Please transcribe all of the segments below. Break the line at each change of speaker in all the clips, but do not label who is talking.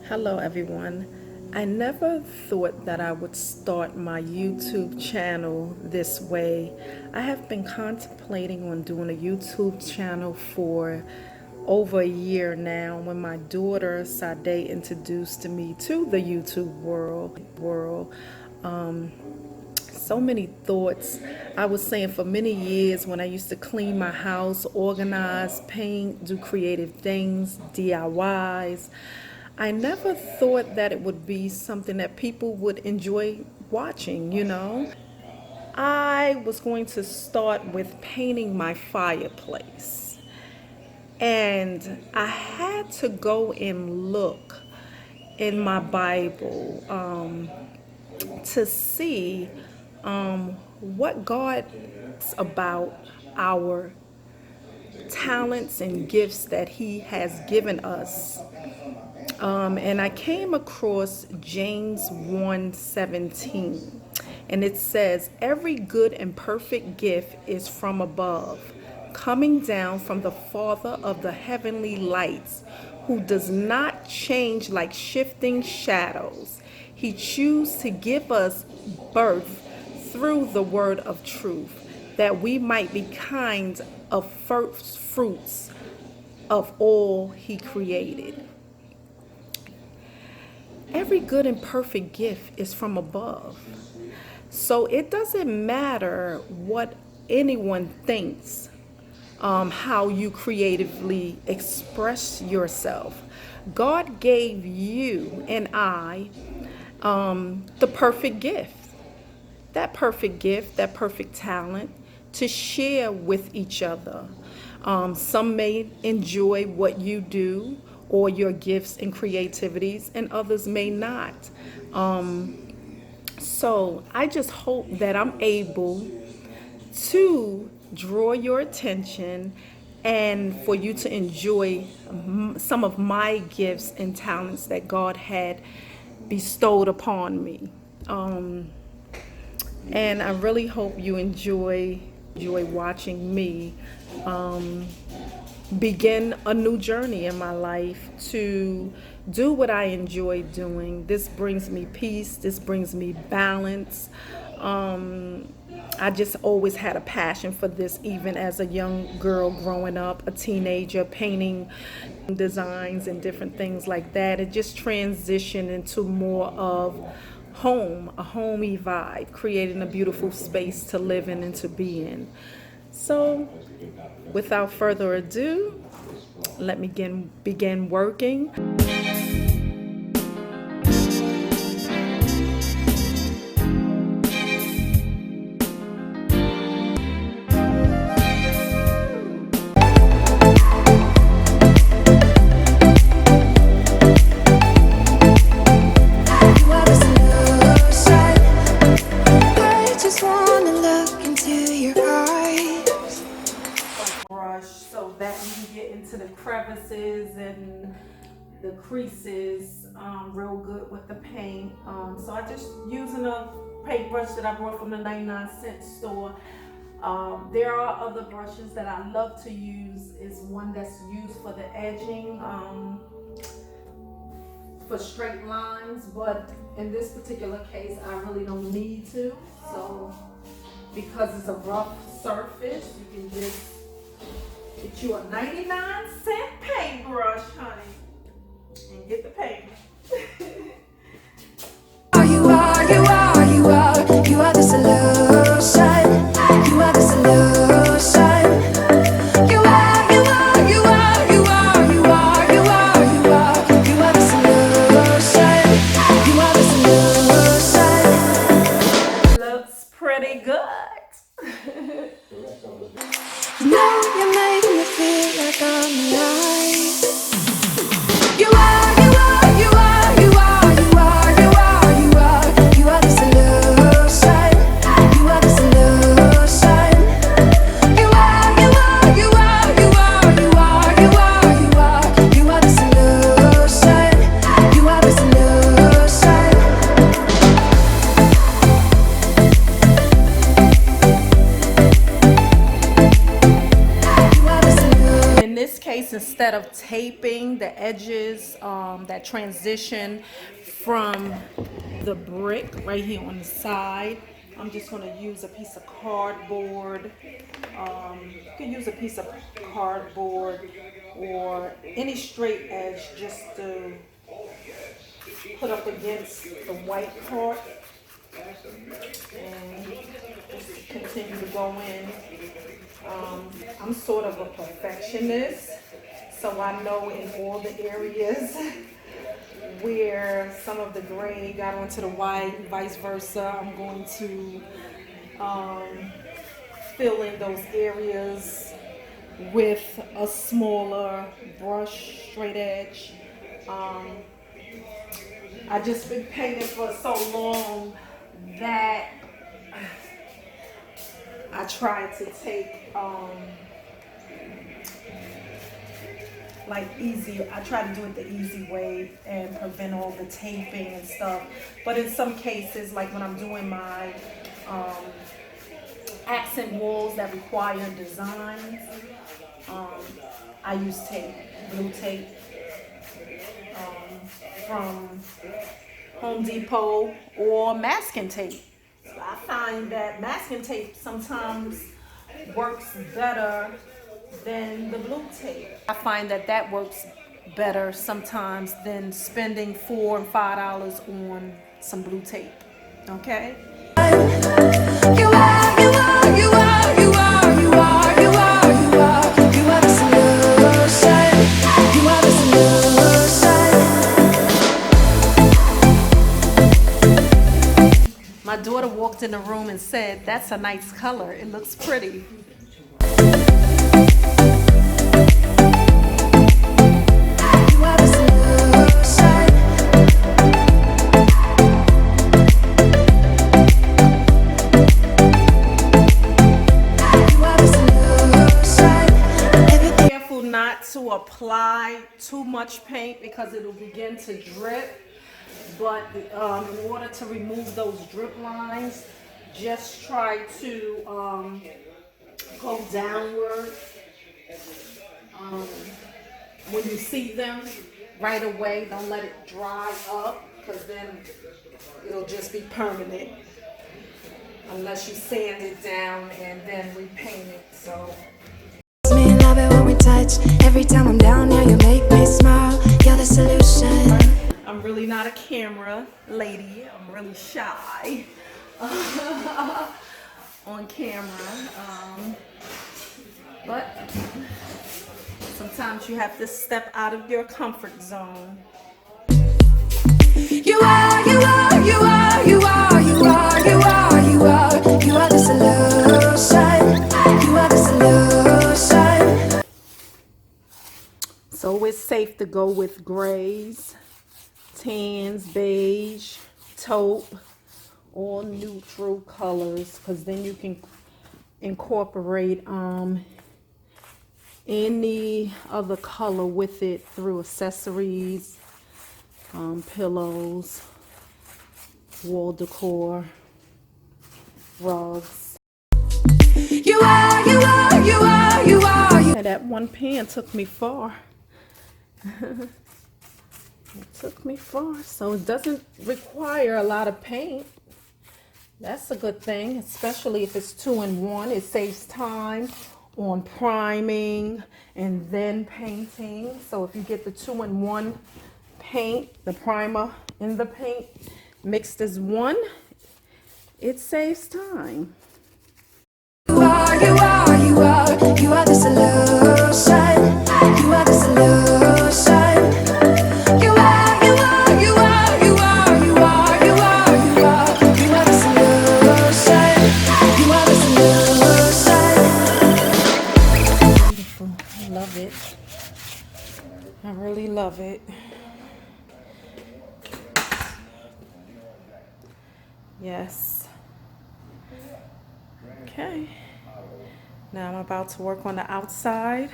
Hello, everyone. I never thought that I would start my YouTube channel this way. I have been contemplating on doing a YouTube channel for over a year now when my daughter Sade introduced me to the YouTube world. So many thoughts. I was saying for many years when I used to clean my house, organize, paint, do creative things, DIYs, I never thought that it would be something that people would enjoy watching. I was going to start with painting my fireplace. And I had to go and look in my Bible to see what God is about our talents and gifts that He has given us. And I came across James 1:17, and it says, "Every good and perfect gift is from above, coming down from the Father of the heavenly lights, who does not change like shifting shadows. He chooses to give us birth through the word of truth, that we might be kind of first fruits of all He created." Every good and perfect gift is from above. So it doesn't matter what anyone thinks, how you creatively express yourself. God gave you and I the perfect gift, that perfect talent to share with each other. Some may enjoy what you do or your gifts and creativities, and others may not. So I just hope that I'm able to draw your attention and for you to enjoy some of my gifts and talents that God had bestowed upon me. And I really hope you enjoy watching me begin a new journey in my life to do what I enjoy doing. This brings me peace. This brings me balance. I just always had a passion for this, even as a young girl growing up, a teenager, painting designs and different things like that. It just transitioned into more of a homey vibe, creating a beautiful space to live in and to be in. So, without further ado, let me begin working. Brush so that you can get into the crevices and the creases real good with the paint. So I just using a paintbrush that I brought from the 99-cent store. There are other brushes that I love to use. Is one that's used for the edging, for straight lines, but in this particular case I really don't need to. So because it's a rough surface, you can just get you a 99-cent paintbrush, honey, and get the paint. You are the solution. You are the solution. You are the solution. You are the solution. Looks pretty good. Now you're making me feel like I'm alive. You are instead of taping the edges, that transition from the brick right here on the side, I'm just going to use a piece of cardboard. You can use a piece of cardboard or any straight edge just to put up against the white part, and just continue to go in. I'm sort of a perfectionist, so I know in all the areas where some of the gray got onto the white and vice versa, I'm going to fill in those areas with a smaller brush, straight edge. I just been painting for so long that I try to take I try to do it the easy way and prevent all the taping and stuff. But in some cases, like when I'm doing my accent walls that require designs, I use tape, blue tape, from Home Depot, or masking tape. So I find that masking tape sometimes works better than the blue tape. I find that that works better sometimes than spending $4 and $5 on some blue tape. Okay? My daughter walked in the room and said, "That's a nice color. It looks pretty." Careful not to apply too much paint because it will begin to drip. But in order to remove those drip lines, just try to go downward when you see them right away. Don't let it dry up, because then it'll just be permanent unless you sand it down and then repaint it. So
me love it when we touch. Every time I'm down here, you make me smile. You're the solution.
I'm really not a camera lady. I'm really shy on camera. But sometimes you have to step out of your comfort zone.
You are the solution. You are the solution.
So it's safe to go with grays, tans, beige, taupe, all neutral colors, because then you can incorporate any other color with it through accessories, pillows, wall decor, rugs. And that one pan took me far. It took me far. So it doesn't require a lot of paint. That's a good thing, especially if it's 2-in-1. It saves time on priming and then painting. So if you get the 2-in-1 paint, the primer and the paint mixed as one, it saves time.
You are the solution. You are the solution. You are the solution. You are the solution.
Beautiful. I love it. I really love it. Yes. Okay. Now I'm about to work on the outside.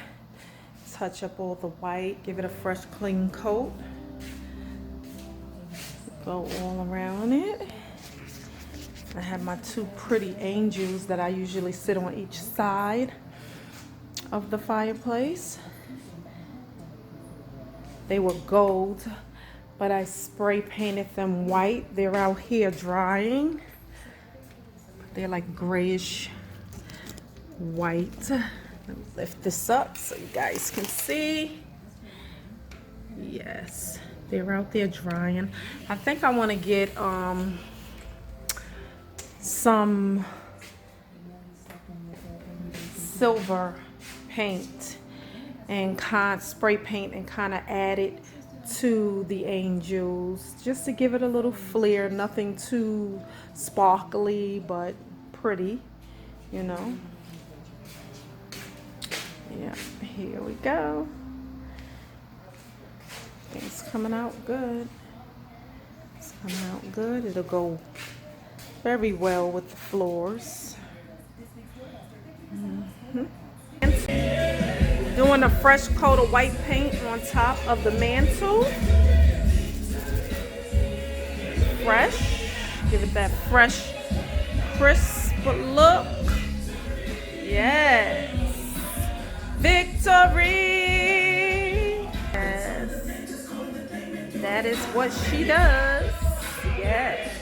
Touch up all the white, give it a fresh clean coat. Go all around it. I have my two pretty angels that I usually sit on each side of the fireplace. They were gold, but I spray painted them white. They're out here drying. They're like grayish white. Let me lift this up so you guys can see. Yes, they're out there drying. I think I want to get some silver paint and spray paint and kind of add it to the angels just to give it a little flair. Nothing too sparkly, but pretty, you know. Yeah, here we go. It's coming out good. It's coming out good. It'll go very well with the floors. Doing a fresh coat of white paint on top of the mantle. Fresh. Give it that fresh, crisp look. Yes. Victory. Yes. That is what she does. Yes.